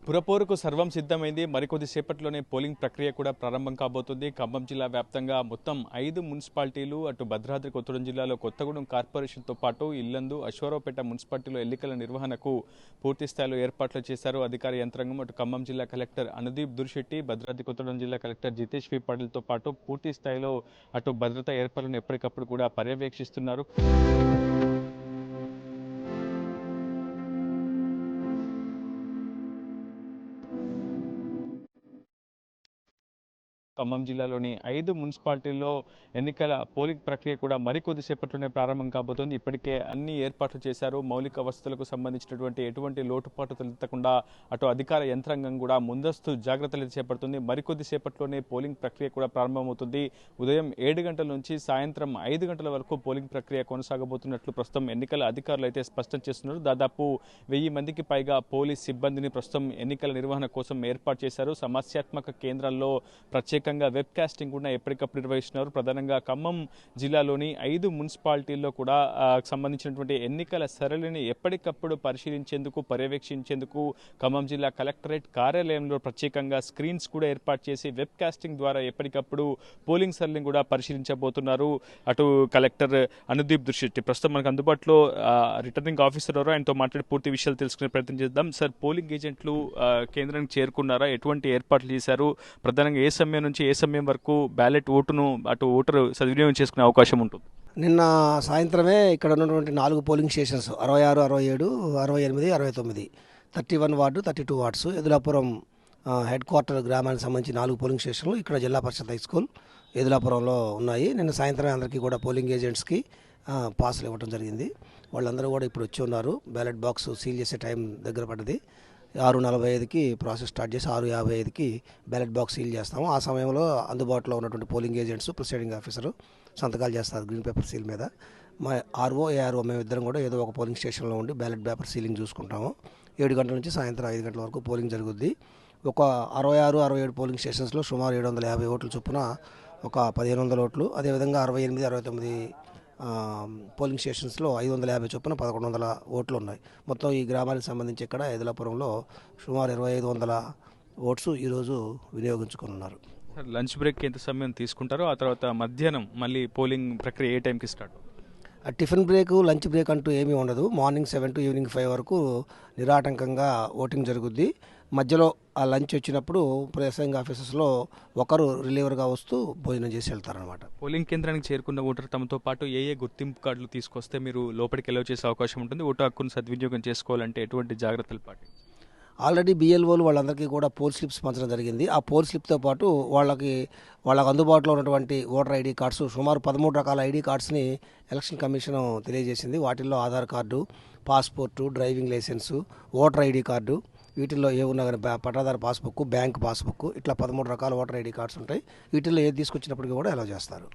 పురపోరుకు సర్వం సిద్ధమైంది. మరికొద్ది సేపట్లోనే పోలింగ్ ప్రక్రియ కూడా ప్రారంభం కాబోతుంది. ఖమ్మం జిల్లా వ్యాప్తంగా మొత్తం 5 మున్సిపాలిటీలు, అటు భద్రాద్రి కొత్తగూడెం జిల్లాలో కొత్తగూడెం కార్పొరేషన్తో పాటు ఇల్లందు, అశ్వారావుపేట మున్సిపాలిటీలో ఎన్నికల నిర్వహణకు పూర్తి స్థాయిలో ఏర్పాట్లు చేశారు అధికార యంత్రాంగం. అటు ఖమ్మం జిల్లా కలెక్టర్ అనుదీప్ దుర్శెట్టి, భద్రాద్రి కొత్తగూడెం జిల్లా కలెక్టర్ జితేష్ వి పాటిల్తో పాటు పూర్తి స్థాయిలో అటు భద్రతా ఏర్పాట్లను ఎప్పటికప్పుడు కూడా పర్యవేక్షిస్తున్నారు. ఖమ్మం జిల్లాలోని 5 మున్సిపాలిటీల్లో ఎన్నికల పోలింగ్ ప్రక్రియ కూడా మరికొద్దిసేపట్లోనే ప్రారంభం కాబోతోంది. ఇప్పటికే అన్ని ఏర్పాట్లు చేశారు. మౌలిక వసతులకు సంబంధించినటువంటి ఎటువంటి లోటుపాటు తలెత్తకుండా అటు అధికార యంత్రాంగం కూడా ముందస్తు జాగ్రత్తలు చేపడుతుంది. మరికొద్దిసేపట్లోనే పోలింగ్ ప్రక్రియ కూడా ప్రారంభమవుతుంది. ఉదయం 7 గంటల నుంచి సాయంత్రం 5 గంటల వరకు పోలింగ్ ప్రక్రియ కొనసాగబోతున్నట్లు ప్రస్తుతం ఎన్నికల అధికారులు అయితే స్పష్టం చేస్తున్నారు. దాదాపు 1000 మందికి పైగా పోలీస్ సిబ్బందిని ప్రస్తుతం ఎన్నికల నిర్వహణ కోసం ఏర్పాటు చేశారు. సమస్యాత్మక కేంద్రాల్లో ప్రత్యేకంగా వెబ్ కాస్టింగ్ కూడా ఎప్పటికప్పుడు నిర్వహిస్తున్నారు. ప్రధానంగా ఖమ్మం జిల్లాలోని 5 మున్సిపాలిటీల్లో కూడా సంబంధించినటువంటి ఎన్నికల సరళిని ఎప్పటికప్పుడు పరిశీలించేందుకు, పర్యవేక్షించేందుకు ఖమ్మం జిల్లా కలెక్టరేట్ కార్యాలయంలో ప్రత్యేకంగా స్క్రీన్స్ కూడా ఏర్పాటు చేసి వెబ్ కాస్టింగ్ ద్వారా ఎప్పటికప్పుడు పోలింగ్ సరళిని కూడా పరిశీలించబోతున్నారు. అటు కలెక్టర్ అనుదీప్ దుర్శెట్టి ప్రస్తుతం మనకు అందుబాటులో రిటర్నింగ్ ఆఫీసర్ ఎవరో ఆయనతో మాట్లాడి పూర్తి విషయాలు తెలుసుకునే ప్రయత్నం చేద్దాం. సార్, పోలింగ్ ఏజెంట్లు కేంద్రానికి చేరుకున్నారా? ఎటువంటి ఏర్పాట్లు చేశారు? ప్రధానంగా ఏ సమయం నుంచి ఏ సమయం వరకు బ్యాలెట్ ఓటును అటు ఓటరు సద్వినియోగం చేసుకునే అవకాశం ఉంటుంది? నిన్న సాయంత్రమే ఇక్కడ ఉన్నటువంటి 4 polling stations 66, 67, 68, 69, 31 ward, 32 wards, Edulapuram head quarter గ్రామానికి సంబంధించి 4 పోలింగ్ స్టేషన్లు ఇక్కడ జిల్లా పరిషత్ హై స్కూల్ ఎదులాపురంలో ఉన్నాయి. నిన్న సాయంత్రమే అందరికీ కూడా పోలింగ్ ఏజెంట్స్కి పాసులు ఇవ్వడం జరిగింది. వాళ్ళందరూ కూడా ఇప్పుడు వచ్చి ఉన్నారు. బ్యాలెట్ బాక్స్ సీల్ చేసే టైం దగ్గర పడ్డది. 6:45కి ప్రాసెస్ స్టార్ట్ చేసి 6:55కి బ్యాలెట్ బాక్స్ సీల్ చేస్తాము. ఆ సమయంలో అందుబాటులో ఉన్నటువంటి పోలింగ్ ఏజెంట్స్, ప్రిసైడింగ్ ఆఫీసరు సంతకాలు చేస్తారు గ్రీన్ పేపర్ సీల్ మీద. మా ఆర్ఓ, ఏఆర్ఓ మేమిద్దరం కూడా ఏదో ఒక పోలింగ్ స్టేషన్లో ఉండి బ్యాలెట్ పేపర్ సీలింగ్ చూసుకుంటాము. 7 గంటల నుంచి సాయంత్రం 5 గంటల వరకు పోలింగ్ జరుగుద్ది. ఒక 66, 67 పోలింగ్ స్టేషన్స్లో సుమారు 750 ఓట్ల చొప్పున ఒక 1500 ఓట్లు, అదేవిధంగా 68, 69 పోలింగ్ స్టేషన్స్లో 550 చొప్పున 1100 ఓట్లు ఉన్నాయి. మొత్తం ఈ గ్రామానికి సంబంధించి ఇక్కడ ఎదులాపురంలో సుమారు 2500 ఓట్స్ ఈరోజు వినియోగించుకున్నారు. సార్, లంచ్ బ్రేక్ ఎంత సమయం తీసుకుంటారో, ఆ తర్వాత మధ్యాహ్నం మళ్ళీ పోలింగ్ ప్రక్రియ ఏ టైంకి start? Tiffin break, lunch break అంటూ ఏమీ ఉండదు. మార్నింగ్ 7 to ఈవినింగ్ 5 వరకు నిరాటంకంగా ఓటింగ్ జరుగుద్ది. మధ్యలో ఆ లంచ్ వచ్చినప్పుడు ప్రిసైడింగ్ ఆఫీసర్స్లో ఒకరు రిలీవర్గా వస్తూ భోజనం చేసి వెళ్తారనమాట. పోలింగ్ కేంద్రానికి చేరుకున్న ఓటర్ తమతో పాటు ఏ గుర్తింపు కార్డులు తీసుకొస్తే మీరు లోపలికి వెళ్ళవ చేసే అవకాశం ఉంటుంది? ఓటు హక్కును సద్వినియోగం చేసుకోవాలంటే ఎటువంటి జాగ్రత్తలు పాటించాలి? ఆల్రెడీ బిఎల్ఓలు వాళ్ళందరికీ కూడా పోల్ స్లిప్స్ పంచడం జరిగింది. ఆ పోల్ స్లిప్తో పాటు వాళ్ళకి అందుబాటులో ఉన్నటువంటి ఓటర్ ఐడి కార్డ్స్, సుమారు 13 రకాల ఐడి కార్డ్స్ని ఎలక్షన్ కమిషన్ తెలియజేసింది. వాటిల్లో Aadhaar card, passport, driving licence, voter ID card, వీటిల్లో ఏమున్నా కానీ పట్టాదారు పాస్బుక్, బ్యాంక్ పాస్బుక్, ఇట్లా 13 రకాల ఓటర్ ఐడి కార్డ్స్ ఉంటాయి. వీటిల్లో ఏది తీసుకొచ్చినప్పటికీ కూడా అలౌ చేస్తారు.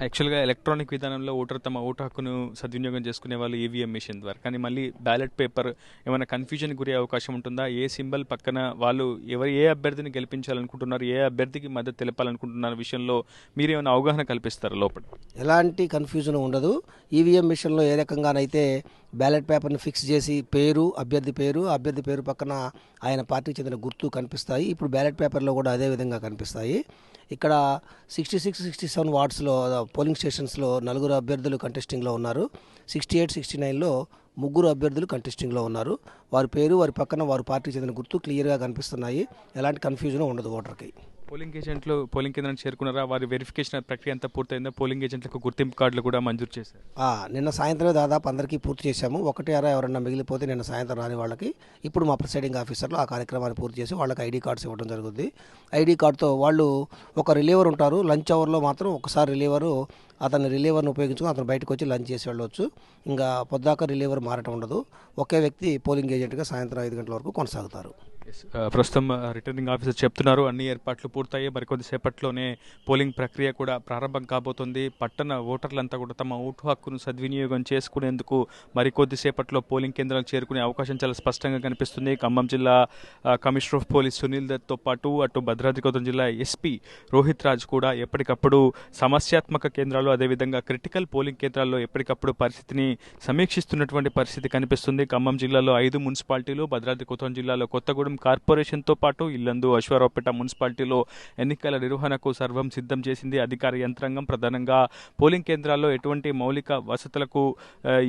యాక్చువల్గా ఎలక్ట్రానిక్ విధానంలో ఓటర్ తమ ఓటు హక్కును సద్వినియోగం చేసుకునే వాళ్ళు ఈవీఎం మిషన్ ద్వారా, కానీ మళ్ళీ బ్యాలెట్ పేపర్ ఏమైనా కన్ఫ్యూజన్ గురి అవకాశం ఉంటుందా? ఏ సింబల్ పక్కన వాళ్ళు ఏ అభ్యర్థిని గెలిపించాలనుకుంటున్నారు, ఏ అభ్యర్థికి మద్దతు తెలపాలనుకుంటున్న విషయంలో మీరు ఏమైనా అవగాహన కల్పిస్తారు లోపల? ఎలాంటి కన్ఫ్యూజన్ ఉండదు. ఈవీఎం మిషన్లో ఏ రకంగానైతే బ్యాలెట్ పేపర్ని ఫిక్స్ చేసి అభ్యర్థి పేరు పక్కన ఆయన పార్టీకి చెందిన గుర్తు కనిపిస్తాయి. ఇప్పుడు బ్యాలెట్ పేపర్లో కూడా అదే విధంగా కనిపిస్తాయి. ఇక్కడ 66, 67 వార్డ్స్లో పోలింగ్ స్టేషన్స్లో 4 అభ్యర్థులు కంటెస్టింగ్లో ఉన్నారు. 68, 69లో 3 అభ్యర్థులు కంటెస్టింగ్లో ఉన్నారు. వారి పక్కన వారి పార్టీకి చెందిన గుర్తు క్లియర్గా కనిపిస్తున్నాయి. ఎలాంటి కన్ఫ్యూజన్ ఉండదు ఓటర్కి. పోలింగ్ ఏజెంట్లు పోలింగ్ కేంద్రానికి చేరుకున్నారా? వారి వెరిఫికేషన్ ప్రక్రియ అంతా పూర్తయిందా? పోలింగ్ ఏజెంట్లకు గుర్తింపు కార్డులు కూడా మంజూరు చేశారు. నిన్న సాయంత్రం దాదాపు అందరికీ పూర్తి చేశాము. ఒకటి అరా ఎవరన్నా మిగిలిపోతే నిన్న సాయంత్రం రాని వాళ్ళకి ఇప్పుడు మా ప్రిసైడింగ్ ఆఫీసర్లు ఆ కార్యక్రమాన్ని పూర్తి చేసి వాళ్ళకి ఐడి కార్డ్స్ ఇవ్వడం జరుగుతుంది. ఐడి కార్డుతో వాళ్ళు ఒక రిలీవర్ ఉంటారు. లంచ్ అవర్లో మాత్రం ఒకసారి రిలీవర్ని ఉపయోగించుకుని అతను బయటకు వచ్చి లంచ్ చేసి వెళ్ళవచ్చు. ఇంకా పొద్దాక రిలీవర్ మారటం ఉండదు. ఒకే వ్యక్తి పోలింగ్ ఏజెంట్గా సాయంత్రం 5 గంటల వరకు కొనసాగుతారు. ప్రస్తుతం రిటర్నింగ్ ఆఫీసర్ చెప్తున్నారు అన్ని ఏర్పాట్లు పూర్తయ్యి మరికొద్దిసేపట్లోనే పోలింగ్ ప్రక్రియ కూడా ప్రారంభం కాబోతుంది. పట్టణ ఓటర్లంతా కూడా తమ ఓటు హక్కును సద్వినియోగం చేసుకునేందుకు మరికొద్దిసేపట్లో పోలింగ్ కేంద్రాలకు చేరుకునే అవకాశం చాలా స్పష్టంగా కనిపిస్తుంది. ఖమ్మం జిల్లా కమిషనర్ ఆఫ్ పోలీస్ సునీల్ దత్తో పాటు అటు భద్రాద్రి కొత్తగూడెం జిల్లా ఎస్పీ రోహిత్ రాజ్ కూడా ఎప్పటికప్పుడు సమస్యాత్మక కేంద్రాలు, అదేవిధంగా క్రిటికల్ పోలింగ్ కేంద్రాల్లో ఎప్పటికప్పుడు పరిస్థితిని సమీక్షిస్తున్నటువంటి పరిస్థితి కనిపిస్తుంది. ఖమ్మం జిల్లాలో 5 మున్సిపాలిటీలు, భద్రాద్రి కొత్తగూడెం జిల్లాలో కొత్తగూడెం కార్పొరేషన్తో పాటు ఇల్లందు అశ్వారావుపేట మున్సిపాలిటీలో ఎన్నికల నిర్వహణకు సర్వం సిద్ధం చేసింది అధికార యంత్రాంగం. ప్రధానంగా పోలింగ్ కేంద్రాల్లో ఎటువంటి మౌలిక వసతులకు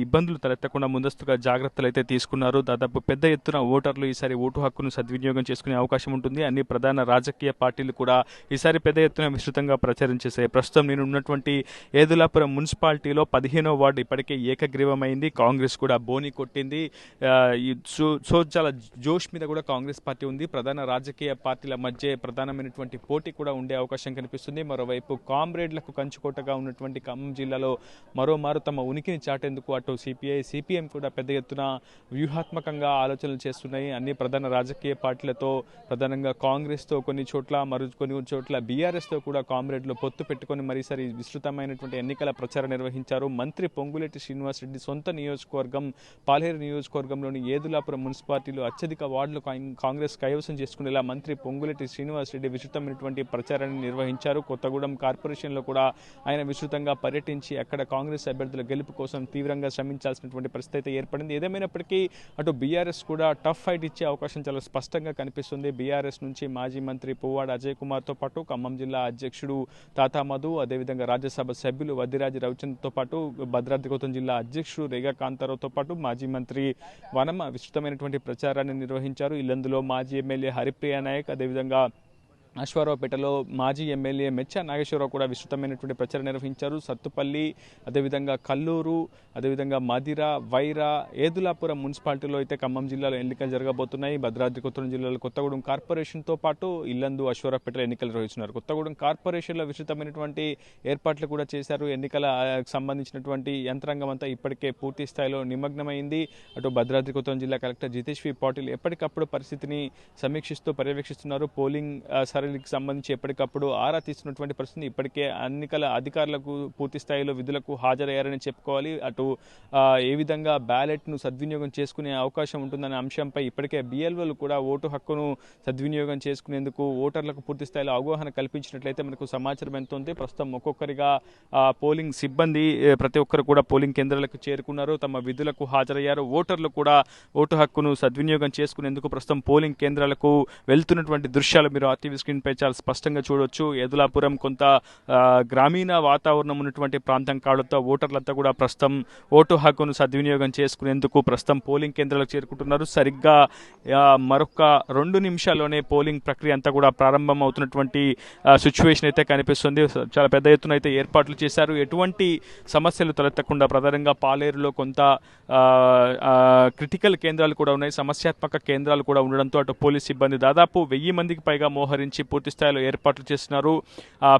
ఇబ్బందులు తలెత్తకుండా ముందస్తుగా జాగ్రత్తలు అయితే తీసుకున్నారు. దాదాపు పెద్ద ఎత్తున ఓటర్లు ఈసారి ఓటు హక్కును సద్వినియోగం చేసుకునే అవకాశం ఉంటుంది. అన్ని ప్రధాన రాజకీయ పార్టీలు కూడా ఈసారి పెద్ద ఎత్తున విస్తృతంగా ప్రచారం చేశాయి. ప్రస్తుతం నేను ఉన్నటువంటి ఏదులాపురం మున్సిపాలిటీలో 15వ వార్డు ఇప్పటికే ఏకగ్రీవమైంది. కాంగ్రెస్ కూడా బోని కొట్టింది. సో చాలా జోష్ మీద కూడా కాంగ్రెస్ పార్టీ ఉంది. ప్రధాన రాజకీయ పార్టీల మధ్య ప్రధానమైనటువంటి పోటీ కూడా ఉండే అవకాశం కనిపిస్తుంది. మరోవైపు కామ్రేడ్లకు కంచుకోటగా ఉన్నటువంటి ఖమ్మం జిల్లాలో మరోమారు తమ ఉనికిని చాటేందుకు అటు సిపిఐ సిపిఎం కూడా పెద్ద ఎత్తున వ్యూహాత్మకంగా ఆలోచనలు చేస్తున్నాయి. అన్ని ప్రధాన రాజకీయ పార్టీలతో ప్రధానంగా కాంగ్రెస్తో కొన్ని చోట్ల కొన్ని చోట్ల బీఆర్ఎస్తో కూడా కామ్రేడ్లు పొత్తు పెట్టుకొని మరీసారి విస్తృతమైనటువంటి ఎన్నికల ప్రచారం నిర్వహించారు. మంత్రి పొంగులేటి శ్రీనివాసరెడ్డి సొంత నియోజకవర్గం పాలేరు నియోజకవర్గంలోని ఏదులాపురం మున్సిపాలిటీలో అత్యధిక వార్డులు కాంగ్రెస్ కైవసం చేసుకునేలా మంత్రి పొంగులేటి శ్రీనివాసరెడ్డి విస్తృతమైనటువంటి ప్రచారాన్ని నిర్వహించారు. కొత్తగూడెం కార్పొరేషన్లో కూడా ఆయన విస్తృతంగా పర్యటించి అక్కడ కాంగ్రెస్ అభ్యర్థుల గెలుపు కోసం తీవ్రంగా శ్రమించాల్సినటువంటి పరిస్థితి అయితే ఏర్పడింది. ఏదేమైనప్పటికీ అటు బీఆర్ఎస్ కూడా టఫ్ ఫైట్ ఇచ్చే అవకాశం చాలా స్పష్టంగా కనిపిస్తుంది. బీఆర్ఎస్ నుంచి మాజీ మంత్రి పువ్వాడ అజయ్ కుమార్తో పాటు ఖమ్మం జిల్లా అధ్యక్షుడు తాతా మధు, అదేవిధంగా రాజ్యసభ సభ్యులు వద్దిరాజు రవిచంద్రతో పాటు భద్రాద్రి కొత్తగూడెం జిల్లా అధ్యక్షుడు రేగా కాంతారావుతో పాటు మాజీ మంత్రి వనమ విస్తృతమైనటువంటి ప్రచారాన్ని నిర్వహించారు. ఇల్లందులో మాజీ ఎమ్మెల్యే హరిప్రియ నాయక్, అదేవిధంగా అశ్వారావుపేటలో మాజీ ఎమ్మెల్యే మెచ్చ నాగేశ్వరరావు కూడా విస్తృతమైనటువంటి ప్రచారం నిర్వహించారు. సత్తుపల్లి, అదేవిధంగా కల్లూరు, అదేవిధంగా మదిర, వైరా, ఏదులాపురం మున్సిపాలిటీలో అయితే ఖమ్మం జిల్లాలో ఎన్నికలు జరగబోతున్నాయి. భద్రాద్రి కొత్తగూడెం జిల్లాలో కొత్తగూడెం కార్పొరేషన్తో పాటు ఇల్లందు అశ్వారావుపేటలో ఎన్నికలు నిర్వహిస్తున్నారు. కొత్తగూడెం కార్పొరేషన్లో విస్తృతమైనటువంటి ఏర్పాట్లు కూడా చేశారు. ఎన్నికల సంబంధించినటువంటి యంత్రాంగం అంతా ఇప్పటికే పూర్తి స్థాయిలో నిమగ్నమైంది. అటు భద్రాద్రి కొత్తగూడెం జిల్లా కలెక్టర్ జితేష్ వి పాటిల్ ఎప్పటికప్పుడు పరిస్థితిని సమీక్షిస్తూ పర్యవేక్షిస్తున్నారు. పోలింగ్ సరళికి సంబంధించి ఎప్పటికప్పుడు ఆరా తీస్తున్నటువంటి పరిస్థితి. ఇప్పటికే ఎన్నికల అధికారులకు పూర్తి స్థాయిలో విధులకు హాజరయ్యారని చెప్పుకోవాలి. అటు ఏ విధంగా బ్యాలెట్ను సద్వినియోగం చేసుకునే అవకాశం ఉంటుందనే అంశంపై ఇప్పటికే బిఎల్ఓలు కూడా ఓటు హక్కును సద్వినియోగం చేసుకునేందుకు ఓటర్లకు పూర్తి స్థాయిలో అవగాహన కల్పించినట్లయితే మనకు సమాచారం ఎంత ఉంది. ప్రస్తుతం ఒక్కొక్కరిగా పోలింగ్ సిబ్బంది ప్రతి ఒక్కరు కూడా పోలింగ్ కేంద్రాలకు చేరుకున్నారు, తమ విధులకు హాజరయ్యారు. ఓటర్లు కూడా ఓటు హక్కును సద్వినియోగం చేసుకునేందుకు ప్రస్తుతం పోలింగ్ కేంద్రాలకు వెళ్తున్నటువంటి దృశ్యాలు మీరు టీవీ స్క్రీన్ పై చాలా స్పష్టంగా చూడొచ్చు. ఏదులాపురం కొంత గ్రామీణ వాతావరణం ఉన్నటువంటి ప్రాంతం కావడంతో ఓటర్లంతా కూడా ప్రస్తుతం ఓటు హక్కును సద్వినియోగం చేసుకునేందుకు ప్రస్తుతం పోలింగ్ కేంద్రాలకు చేరుకుంటున్నారు. సరిగ్గా మరొక 2 నిమిషాల్లోనే పోలింగ్ ప్రక్రియ అంతా కూడా ప్రారంభం అవుతున్నటువంటి సిచ్యువేషన్ అయితే కనిపిస్తుంది. చాలా పెద్ద ఎత్తున అయితే ఏర్పాట్లు చేశారు. ఎటువంటి సమస్యలు తలెత్తకుండా ప్రధానంగా పాలేరులో కొంత క్రిటికల్ కేంద్రాలు కూడా ఉన్నాయి, సమస్యాత్మక కేంద్రాలు కూడా ఉండడంతో అటు పోలీస్ సిబ్బంది దాదాపు 1000 మందికి పైగా మోహరించి పూర్తి స్థాయిలో ఏర్పాట్లు చేస్తున్నారు.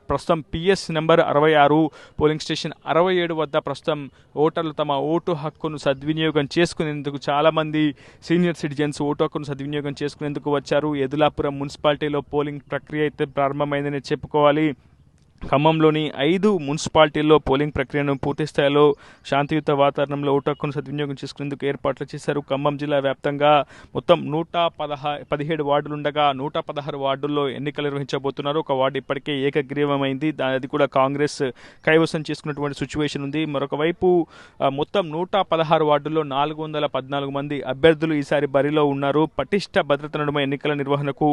ప్రస్తుతం పిఎస్ నెంబర్ 66 పోలింగ్ స్టేషన్ 67 వద్ద ప్రస్తుతం ఓటర్లు తమ ఓటు హక్కును సద్వినియోగం చేసుకునేందుకు చాలామంది సీనియర్ సిటిజన్స్ ఓటు హక్కును సద్వినియోగం చేసుకునేందుకు వచ్చారు. ఏదులాపురం మున్సిపాలిటీలో పోలింగ్ ప్రక్రియ అయితే ప్రారంభమైందని చెప్పుకోవాలి. ఖమ్మంలోని 5 మున్సిపాలిటీల్లో పోలింగ్ ప్రక్రియను పూర్తి స్థాయిలో శాంతియుత వాతావరణంలో ఓటు హక్కును సద్వినియోగం చేసుకునేందుకు ఏర్పాట్లు చేశారు. ఖమ్మం జిల్లా వ్యాప్తంగా మొత్తం 117 వార్డులుండగా 116 వార్డుల్లో ఎన్నికలు నిర్వహించబోతున్నారు. ఒక వార్డు ఇప్పటికే ఏకగ్రీవమైంది, అది కూడా కాంగ్రెస్ కైవసం చేసుకున్నటువంటి సిచ్యువేషన్ ఉంది. మరొక వైపు మొత్తం 116 వార్డుల్లో 414 మంది అభ్యర్థులు ఈసారి బరిలో ఉన్నారు. పటిష్ట భద్రత నడుమ ఎన్నికల నిర్వహణకు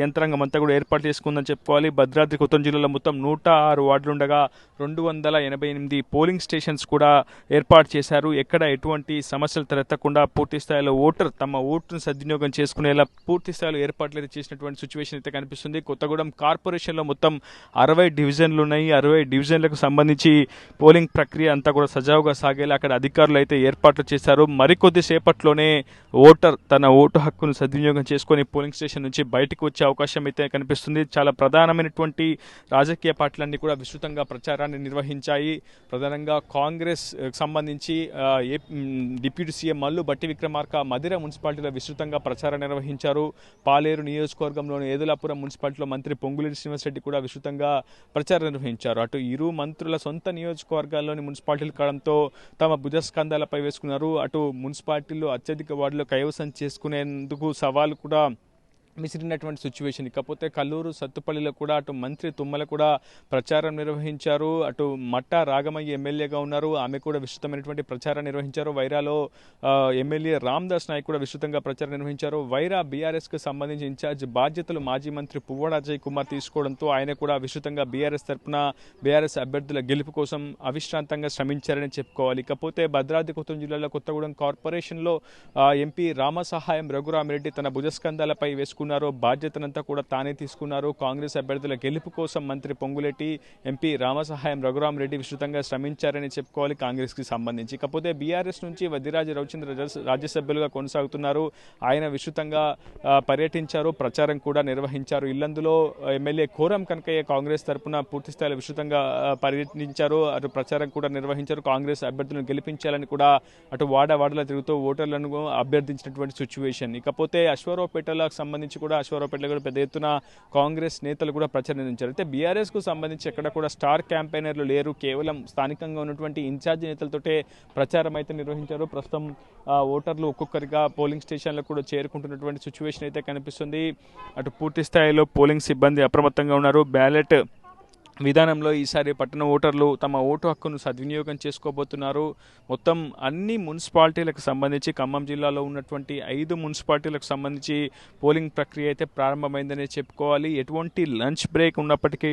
యంత్రాంగం అంతా కూడా ఏర్పాటు చేసుకుందని చెప్పుకోవాలి. భద్రాద్రి కొత్తగూడెం జిల్లాలో మొత్తం 106 వార్డులుండగా 288 పోలింగ్ స్టేషన్స్ కూడా ఏర్పాటు చేశారు. ఎక్కడ ఎటువంటి సమస్యలు తలెత్తకుండా పూర్తి స్థాయిలో ఓటర్ తమ ఓటును సద్వినియోగం చేసుకునేలా పూర్తి స్థాయిలో ఏర్పాట్లు అయితే చేసినటువంటి సిచ్యువేషన్ అయితే కనిపిస్తుంది. కొత్తగూడెం కార్పొరేషన్లో మొత్తం 60 డివిజన్లు ఉన్నాయి. 60 డివిజన్లకు సంబంధించి పోలింగ్ ప్రక్రియ అంతా కూడా సజావుగా సాగేలా అక్కడ అధికారులు అయితే ఏర్పాట్లు చేశారు. మరికొద్ది సేపట్లోనే ఓటర్ తన ఓటు హక్కును సద్వినియోగం చేసుకొని పోలింగ్ స్టేషన్ నుంచి బయటకు వచ్చే అవకాశం అయితే కనిపిస్తుంది. చాలా ప్రధానమైనటువంటి రాజకీయ పార్టీలన్నీ కూడా విస్తృతంగా ప్రచారాన్ని నిర్వహించాయి. ప్రధానంగా కాంగ్రెస్ సంబంధించి డిప్యూటీ సీఎం మల్లు బట్టి విక్రమార్క మదిర మున్సిపాలిటీలో విస్తృతంగా ప్రచారం నిర్వహించారు. పాలేరు నియోజకవర్గంలోని ఏదులాపురం మున్సిపాలిటీలో మంత్రి పొంగులేటి శ్రీనివాసరెడ్డి కూడా విస్తృతంగా ప్రచారం నిర్వహించారు. అటు ఇరు మంత్రుల సొంత నియోజకవర్గాల్లోని మున్సిపాలిటీలు కావడంతో తమ భుజస్కంధాలపై వేసుకున్నారు. అటు మున్సిపాలిటీల్లో అత్యధిక వార్డులో కైవసం చేసుకునేందుకు సవాలు కూడా విసిరినటువంటి సిచ్యువేషన్. ఇకపోతే కల్లూరు సత్తుపల్లిలో కూడా అటు మంత్రి తుమ్మల కూడా ప్రచారం నిర్వహించారు. అటు మట్టా రాగమయ్య ఎమ్మెల్యేగా ఉన్నారు, ఆమె కూడా విస్తృతమైనటువంటి ప్రచారం నిర్వహించారు. వైరాలో ఎమ్మెల్యే రామ్దాస్ నాయక్ కూడా విస్తృతంగా ప్రచారం నిర్వహించారు. వైరా బీఆర్ఎస్కి సంబంధించి ఇన్ఛార్జ్ బాధ్యతలు మాజీ మంత్రి పువ్వాడ అజయ్ కుమార్ తీసుకోవడంతో ఆయన కూడా విస్తృతంగా బీఆర్ఎస్ తరఫున బీఆర్ఎస్ అభ్యర్థుల గెలుపు కోసం అవిశ్రాంతంగా శ్రమించారని చెప్పుకోవాలి. ఇకపోతే భద్రాద్రి కొత్తగూడెం జిల్లాలో కొత్తగూడెం కార్పొరేషన్లో ఎంపీ రామసహాయం రఘురామిరెడ్డి తన భుజస్కంధాలపై వేసుకున్నారు. బాధ్యతనంతా కూడా తానే తీసుకున్నారు. కాంగ్రెస్ అభ్యర్థుల గెలుపు కోసం మంత్రి పొంగులేటి, ఎంపీ రామసహాయం రఘురామిరెడ్డి విస్తృతంగా శ్రమించారని చెప్పుకోవాలి కాంగ్రెస్ కి సంబంధించి. ఇకపోతే బీఆర్ఎస్ నుంచి వద్దిరాజు రవిచంద్ర రాజ్యసభ్యులుగా కొనసాగుతున్నారు. ఆయన విస్తృతంగా పర్యటించారు, ప్రచారం కూడా నిర్వహించారు. ఇల్లందులో ఎమ్మెల్యే కోరం కనకయ్య కాంగ్రెస్ తరఫున పూర్తి స్థాయిలో విస్తృతంగా పర్యటించారు, అటు ప్రచారం కూడా నిర్వహించారు. కాంగ్రెస్ అభ్యర్థులను గెలిపించాలని కూడా అటు వాడవాడలో తిరుగుతూ ఓటర్లను అభ్యర్థించినటువంటి సిచ్యువేషన్. ఇకపోతే అశ్వారావుపేటలకు సంబంధించి కూడా అశ్వారావుపేటలో కూడా పెద్ద ఎత్తున కాంగ్రెస్ నేతలు కూడా ప్రచారం నిర్వహించారు. అయితే బీఆర్ఎస్ కు సంబంధించి ఎక్కడ కూడా స్టార్ క్యాంపెయినర్లు లేరు, కేవలం స్థానికంగా ఉన్నటువంటి ఇన్ఛార్జ్ నేతలతోటే ప్రచారం అయితే నిర్వహించారు. ప్రస్తుతం ఓటర్లు ఒక్కొక్కరిగా పోలింగ్ స్టేషన్లకు కూడా చేరుకుంటున్నటువంటి సిచ్యువేషన్ అయితే కనిపిస్తుంది. అటు పూర్తి స్థాయిలో పోలింగ్ సిబ్బంది అప్రమత్తంగా ఉన్నారు. బ్యాలెట్ విధానంలో ఈసారి పట్టణ ఓటర్లు తమ ఓటు హక్కును సద్వినియోగం చేసుకోబోతున్నారు. మొత్తం అన్ని మున్సిపాలిటీలకు సంబంధించి ఖమ్మం జిల్లాలో ఉన్నటువంటి 5 మున్సిపాలిటీలకు సంబంధించి పోలింగ్ ప్రక్రియ అయితే ప్రారంభమైందనే చెప్పుకోవాలి. ఎటువంటి లంచ్ బ్రేక్ ఉన్నప్పటికీ,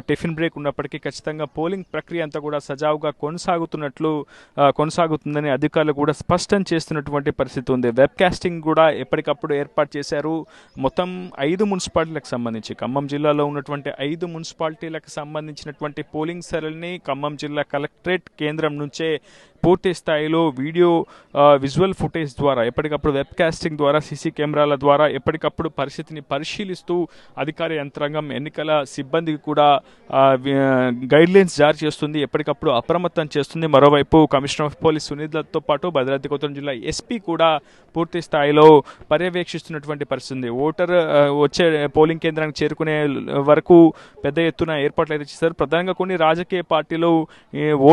టిఫిన్ బ్రేక్ ఉన్నప్పటికీ ఖచ్చితంగా పోలింగ్ ప్రక్రియ అంతా కూడా సజావుగా కొనసాగుతుందని అధికారులు కూడా స్పష్టం చేస్తున్నటువంటి పరిస్థితి ఉంది. వెబ్ కాస్టింగ్ కూడా ఎప్పటికప్పుడు ఏర్పాటు చేశారు. మొత్తం 5 మున్సిపాలిటీలకు సంబంధించి ఖమ్మం జిల్లాలో ఉన్నటువంటి 5 మున్సిపాలిటీలకు సంబంధించినటువంటి పోలింగ్ సెల్ని ఖమ్మం జిల్లా కలెక్టరేట్ కేంద్రం నుంచే పూర్తి స్థాయిలో వీడియో విజువల్ ఫుటేజ్ ద్వారా ఎప్పటికప్పుడు వెబ్ కాస్టింగ్ ద్వారా సీసీ కెమెరాల ద్వారా ఎప్పటికప్పుడు పరిస్థితిని పరిశీలిస్తూ అధికార యంత్రాంగం ఎన్నికల సిబ్బందికి కూడా గైడ్లైన్స్ జారీ చేస్తుంది, ఎప్పటికప్పుడు అప్రమత్తం చేస్తుంది. మరోవైపు కమిషనర్ ఆఫ్ పోలీస్ సునీల్తో పాటు భద్రాద్రి కొత్తగూడెం జిల్లా ఎస్పీ కూడా పూర్తి స్థాయిలో పర్యవేక్షిస్తున్నటువంటి పరిస్థితి ఉంది. ఓటర్ వచ్చే పోలింగ్ కేంద్రానికి చేరుకునే వరకు పెద్ద ఎత్తున ఏర్పాట్లు అయితే చేశారు. ప్రధానంగా కొన్ని రాజకీయ పార్టీలు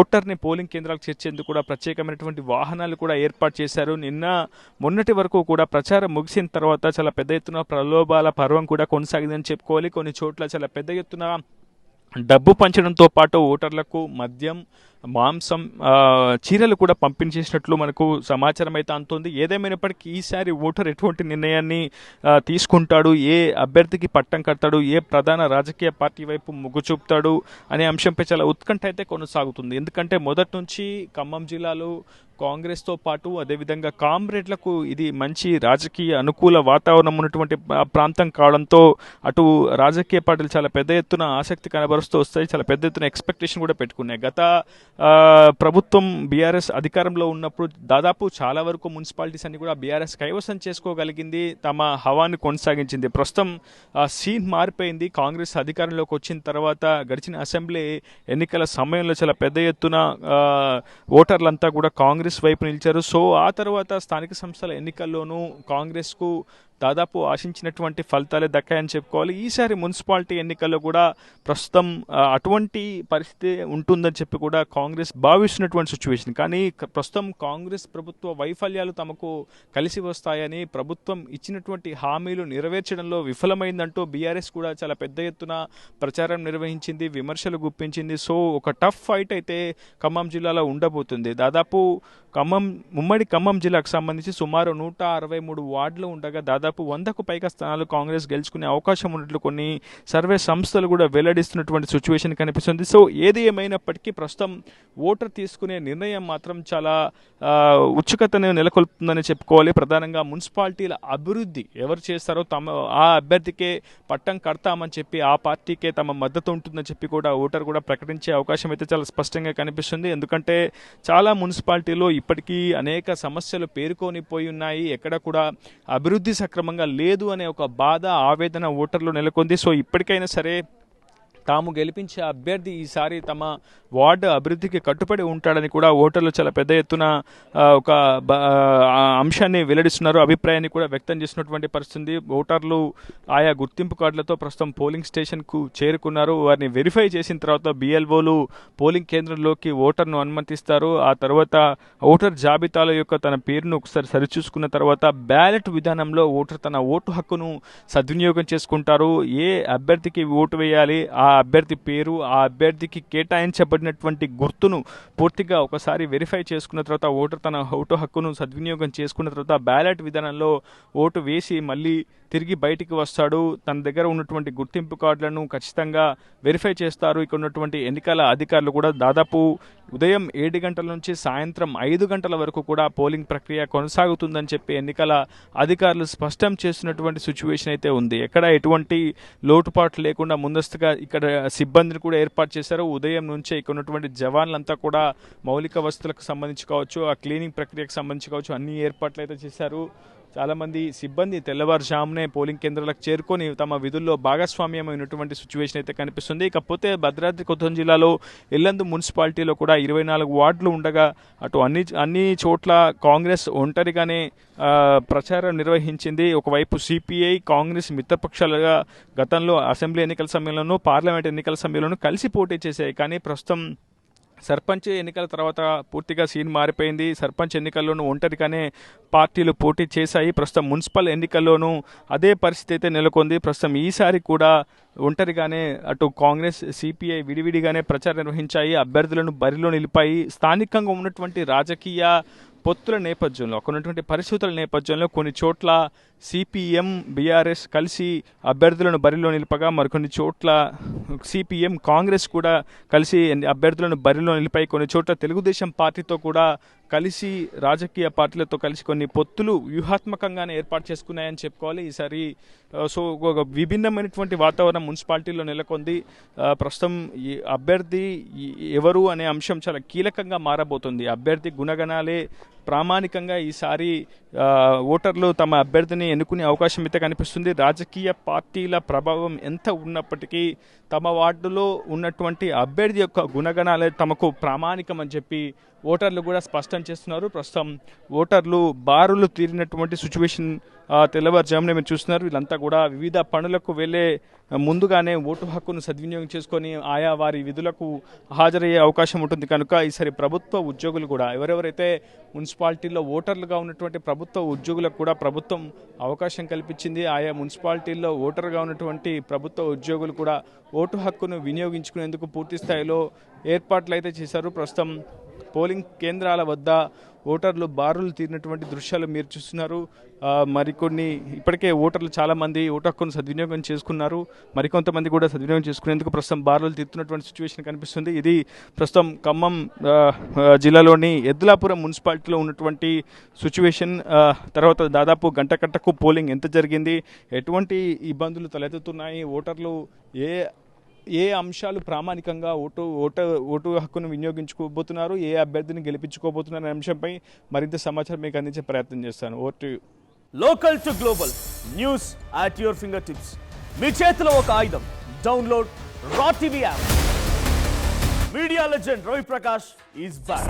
ఓటర్ని పోలింగ్ కేంద్రాలకు చేర్చేందుకు కూడా ప్రత్యేకమైనటువంటి వాహనాలు కూడా ఏర్పాటు చేశారు. మొన్నటి వరకు కూడా ప్రచారం ముగిసిన తర్వాత చాలా పెద్ద ఎత్తున ప్రలోభాల పర్వం కూడా కొనసాగిందని చెప్పుకోవాలి. కొన్ని చోట్ల చాలా పెద్ద ఎత్తున డబ్బు పంచడంతో పాటు ఓటర్లకు మద్యం, మాంసం, చీరలు కూడా పంపిణీ చేసినట్లు మనకు సమాచారం అయితే అందుతుంది. ఏదేమైనప్పటికీ ఈసారి ఓటర్ ఎటువంటి నిర్ణయాన్ని తీసుకుంటాడు, ఏ అభ్యర్థికి పట్టం కడతాడు, ఏ ప్రధాన రాజకీయ పార్టీ వైపు మొగ్గు చూపుతాడు అనే అంశంపై చాలా ఉత్కంఠ అయితే కొనసాగుతుంది. ఎందుకంటే మొదటి నుంచి ఖమ్మం జిల్లాలో కాంగ్రెస్తో పాటు అదేవిధంగా కామ్రేడ్లకు ఇది మంచి రాజకీయ అనుకూల వాతావరణం ఉన్నటువంటి ప్రాంతం కావడంతో అటు రాజకీయ పార్టీలు చాలా పెద్ద ఎత్తున ఆసక్తి కనబరుస్తూ వస్తాయి, చాలా పెద్ద ఎత్తున ఎక్స్పెక్టేషన్ కూడా పెట్టుకున్నాయి. గత ప్రభుత్వం బీఆర్ఎస్ అధికారంలో ఉన్నప్పుడు దాదాపు చాలా వరకు మున్సిపాలిటీస్ అన్ని కూడా బీఆర్ఎస్ కైవసం చేసుకోగలిగింది, తమ హవాను కొనసాగించింది. ప్రస్తుతం సీన్ మారిపోయింది. కాంగ్రెస్ అధికారంలోకి వచ్చిన తర్వాత గడిచిన అసెంబ్లీ ఎన్నికల సమయంలో చాలా పెద్ద ఎత్తున ఓటర్లంతా కూడా కాంగ్రెస్ వైపు నిలిచారు. సో ఆ తర్వాత స్థానిక సంస్థల ఎన్నికల్లోనూ కాంగ్రెస్కు దాదాపు ఆశించినటువంటి ఫలితాలే దక్కాయని చెప్పుకోవాలి. ఈసారి మున్సిపాలిటీ ఎన్నికల్లో కూడా ప్రస్తుతం అటువంటి పరిస్థితి ఉంటుందని చెప్పి కూడా కాంగ్రెస్ భావిస్తున్నటువంటి సిచ్యువేషన్. కానీ ప్రస్తుతం కాంగ్రెస్ ప్రభుత్వ వైఫల్యాలు తమకు కలిసి వస్తాయని, ప్రభుత్వం ఇచ్చినటువంటి హామీలు నెరవేర్చడంలో విఫలమైందంటూ బీఆర్ఎస్ కూడా చాలా పెద్ద ఎత్తున ప్రచారం నిర్వహించింది, విమర్శలు గుప్పించింది. సో ఒక టఫ్ ఫైట్ అయితే ఖమ్మం జిల్లాలో ఉండబోతుంది. దాదాపు ఉమ్మడి ఖమ్మం జిల్లాకు సంబంధించి సుమారు 163 వార్డులు ఉండగా దాదాపు 100కు పైగా స్థానాలు కాంగ్రెస్ గెలుచుకునే అవకాశం ఉన్నట్లు కొన్ని సర్వే సంస్థలు కూడా వెల్లడిస్తున్నటువంటి సిచ్యువేషన్ కనిపిస్తుంది. సో ఏది ఏమైనప్పటికీ ప్రస్తుతం ఓటర్ తీసుకునే నిర్ణయం మాత్రం చాలా ఉత్సుకతను నెలకొల్పుతుందని చెప్పుకోవాలి. ప్రధానంగా మున్సిపాలిటీల అభివృద్ధి ఎవరు చేస్తారో ఆ అభ్యర్థికే పట్టం కడతామని చెప్పి ఆ పార్టీకే తమ మద్దతు ఉంటుందని చెప్పి కూడా ఓటర్ కూడా ప్రకటించే అవకాశం అయితే చాలా స్పష్టంగా కనిపిస్తుంది. ఎందుకంటే చాలా మున్సిపాలిటీలో ఇప్పటికీ అనేక సమస్యలు పేరుకొని పోయి ఉన్నాయి, ఎక్కడ కూడా అభివృద్ధి సక్రమంగా లేదు అనే ఒక బాధ, ఆవేదన ఓటర్లు నెలకొంది. సో ఇప్పటికైనా సరే తాము గెలిపించే అభ్యర్థి ఈసారి తమ వార్డు అభివృద్ధికి కట్టుబడి ఉంటాడని కూడా ఓటర్లు చాలా పెద్ద ఎత్తున ఒక అంశాన్ని వెల్లడిస్తున్నారు, అభిప్రాయాన్ని కూడా వ్యక్తం చేసినటువంటి పరిస్థితి. ఓటర్లు ఆయా గుర్తింపు కార్డులతో ప్రస్తుతం పోలింగ్ స్టేషన్కు చేరుకున్నారు. వారిని వెరిఫై చేసిన తర్వాత బిఎల్ఓలు పోలింగ్ కేంద్రంలోకి ఓటర్ను అనుమతిస్తారు. ఆ తర్వాత ఓటర్ జాబితాల యొక్క తన పేరును ఒకసారి సరిచూసుకున్న తర్వాత బ్యాలెట్ విధానంలో ఓటర్ తన ఓటు హక్కును సద్వినియోగం చేసుకుంటారు. ఏ అభ్యర్థికి ఓటు వేయాలి, ఆ అభ్యర్థి పేరు, ఆ అభ్యర్థికి కేటాయించబడినటువంటి గుర్తును పూర్తిగా ఒకసారి వెరిఫై చేసుకున్న తర్వాత ఓటర్ తన ఓటు హక్కును సద్వినియోగం చేసుకున్న తర్వాత బ్యాలెట్ విధానంలో ఓటు వేసి మళ్ళీ తిరిగి బయటికి వస్తాడు. తన దగ్గర ఉన్నటువంటి గుర్తింపు కార్డులను ఖచ్చితంగా వెరిఫై చేస్తారు. ఇక్కడ ఉన్నటువంటి ఎన్నికల అధికారులు కూడా దాదాపు ఉదయం 7 గంటల నుంచి సాయంత్రం 5 గంటల వరకు కూడా పోలింగ్ ప్రక్రియ కొనసాగుతుందని చెప్పి ఎన్నికల అధికారులు స్పష్టం చేస్తున్నటువంటి సిచ్యువేషన్ అయితే ఉంది. ఎక్కడ ఎటువంటి లోటుపాట్లు లేకుండా ముందస్తుగా ఇక్కడ సిబ్బందిని కూడా ఏర్పాటు చేశారు. ఉదయం నుంచే ఇక్కడ ఉన్నటువంటి జవాన్లంతా కూడా మౌలిక వసతులకు సంబంధించి కావచ్చు, ఆ క్లీనింగ్ ప్రక్రియకు సంబంధించి కావచ్చు, అన్ని ఏర్పాట్లు అయితే చేశారు. చాలామంది సిబ్బంది తెల్లవారుజామునే పోలింగ్ కేంద్రాలకు చేరుకొని తమ విధుల్లో భాగస్వామ్యమైనటువంటి సిచ్యువేషన్ అయితే కనిపిస్తుంది. ఇకపోతే భద్రాద్రి కొత్తగూడెం జిల్లాలో ఇల్లందు మున్సిపాలిటీలో కూడా 24 వార్డులు ఉండగా అటు అన్ని చోట్ల కాంగ్రెస్ ఒంటరిగానే ప్రచారం నిర్వహించింది. ఒకవైపు సిపిఐ, కాంగ్రెస్ మిత్రపక్షాలుగా గతంలో అసెంబ్లీ ఎన్నికల సమయంలోనూ పార్లమెంట్ ఎన్నికల సమయంలోనూ కలిసి పోటీ చేశాయి. కానీ ప్రస్తుతం సర్పంచ్ ఎన్నికల తర్వాత పూర్తిగా సీన్ మారిపోయింది. సర్పంచ్ ఎన్నికల్లోనూ ఒంటరిగానే పార్టీలు పోటీ చేశాయి. ప్రస్తుతం మున్సిపల్ ఎన్నికల్లోనూ అదే పరిస్థితి అయితే నెలకొంది. ప్రస్తుతం ఈసారి కూడా ఒంటరిగానే అటు కాంగ్రెస్, సిపిఐ విడివిడిగానే ప్రచారం నిర్వహించాయి, అభ్యర్థులను బరిలో నిలిపాయి. స్థానికంగా ఉన్నటువంటి రాజకీయ పొత్తుల నేపథ్యంలో, అక్కడ ఉన్నటువంటి పరిస్థితుల నేపథ్యంలో కొన్ని చోట్ల సిపిఎం, బీఆర్ఎస్ కలిసి అభ్యర్థులను బరిలో నిలిపగా మరికొన్ని చోట్ల సిపిఎం, కాంగ్రెస్ కూడా కలిసి అభ్యర్థులను బరిలో నిలిపాయి. కొన్ని చోట్ల తెలుగుదేశం పార్టీతో కూడా కలిసి, రాజకీయ పార్టీలతో కలిసి కొన్ని పొత్తులు వ్యూహాత్మకంగానే ఏర్పాటు చేసుకున్నాయని చెప్పుకోవాలి ఈసారి. సో ఒక విభిన్నమైనటువంటి వాతావరణం మున్సిపాలిటీలో నెలకొంది. ప్రస్తుతం ఈ అభ్యర్థి ఎవరు అనే అంశం చాలా కీలకంగా మారబోతుంది. అభ్యర్థి గుణగణాలే ప్రామాణికంగా ఈసారి ఓటర్లు తమ అభ్యర్థిని ఎన్నుకునే అవకాశం అయితే కనిపిస్తుంది. రాజకీయ పార్టీల ప్రభావం ఎంత ఉన్నప్పటికీ తమ వార్డులో ఉన్నటువంటి అభ్యర్థి యొక్క గుణగణాలే తమకు ప్రామాణికం అని చెప్పి ఓటర్లు కూడా స్పష్టం చేస్తున్నారు. ప్రస్తుతం ఓటర్లు బారులు తీరినటువంటి సిచ్యువేషన్ తెల్లవారుజామునే మీరు చూస్తున్నారు. వీళ్ళంతా కూడా వివిధ పనులకు వెళ్ళే ముందుగానే ఓటు హక్కును సద్వినియోగం చేసుకొని ఆయా వారి విధులకు హాజరయ్యే అవకాశం ఉంటుంది. కనుక ఈసారి ప్రభుత్వ ఉద్యోగులు కూడా ఎవరెవరైతే మున్సిపాలిటీల్లో ఓటర్లుగా ఉన్నటువంటి ప్రభుత్వ ఉద్యోగులకు కూడా ప్రభుత్వం అవకాశం కల్పించింది. ఆయా మున్సిపాలిటీల్లో ఓటర్గా ఉన్నటువంటి ప్రభుత్వ ఉద్యోగులు కూడా ఓటు హక్కును వినియోగించుకునేందుకు పూర్తి స్థాయిలో ఏర్పాట్లు అయితే చేశారు. ప్రస్తుతం పోలింగ్ కేంద్రాల వద్ద ఓటర్లు బారులు తీరినటువంటి దృశ్యాలు మీరు చూస్తున్నారు. మరికొన్ని ఇప్పటికే ఓటర్లు చాలామంది ఓటు హక్కును సద్వినియోగం చేసుకున్నారు. మరికొంతమంది కూడా సద్వినియోగం చేసుకునేందుకు ప్రస్తుతం బారులు తీరుతున్నటువంటి సిచ్యువేషన్ కనిపిస్తుంది. ఇది ప్రస్తుతం ఖమ్మం జిల్లాలోని ఎద్దులాపురం మున్సిపాలిటీలో ఉన్నటువంటి సిచ్యువేషన్. తర్వాత దాదాపు గంటకు పోలింగ్ ఎంత జరిగింది, ఎటువంటి ఇబ్బందులు తలెత్తుతున్నాయి, ఓటర్లు ఏ అంశాలు ప్రామాణికంగా ఓటు హక్కును వినియోగించుకోబోతున్నారు, ఏ అభ్యర్థిని గెలిపించుకోబోతున్నారు అనే అంశంపై మరింత సమాచారం మీకు అందించే ప్రయత్నం చేస్తాను. Over to you. Local to global news at your fingertips. మీ చేతిలో ఒక ఆయుధం. Download R TV app. Media legend Ravi Prakash is back.